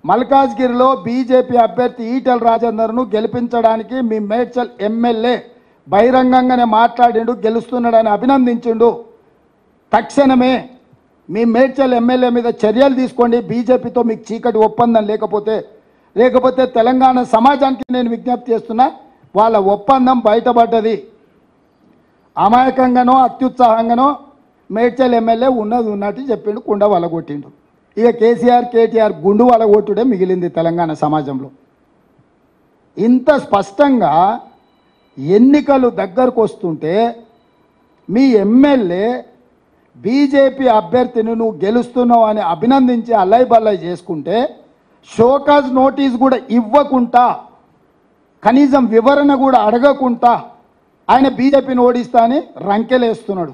మల్కాజ్గిరిలో బీజేపీ అభ్యర్థి ఈటెల రాజేందర్ను గెలిపించడానికి మీ మేడ్చల్ ఎమ్మెల్యే బహిరంగంగానే మాట్లాడిండు, గెలుస్తున్నాడని అభినందించిండు. తక్షణమే మీ మేడ్చల్ ఎమ్మెల్యే మీద చర్యలు తీసుకోండి. బీజేపీతో మీకు చీకటి ఒప్పందం లేకపోతే తెలంగాణ సమాజానికి నేను విజ్ఞప్తి చేస్తున్నా, వాళ్ళ ఒప్పందం బయటపడ్డది. అమాయకంగానో అత్యుత్సాహంగానో మేడ్చల్ ఎమ్మెల్యే ఉన్నది ఉన్నట్టు చెప్పిండు, కుండ వలగొట్టిండు. ఇక కేటీఆర్ గుండు వలగొట్టుడే మిగిలింది తెలంగాణ సమాజంలో. ఇంత స్పష్టంగా ఎన్నికలు దగ్గరకు వస్తుంటే మీ ఎమ్మెల్యే బీజేపీ అభ్యర్థిని నువ్వు గెలుస్తున్నావు అని అభినందించి అల్లై బల్లై చేసుకుంటే, షోకాజ్ నోటీస్ కూడా ఇవ్వకుండా, కనీసం వివరణ కూడా అడగకుండా ఆయన బీజేపీని ఓడిస్తా అని రంకెలేస్తున్నాడు.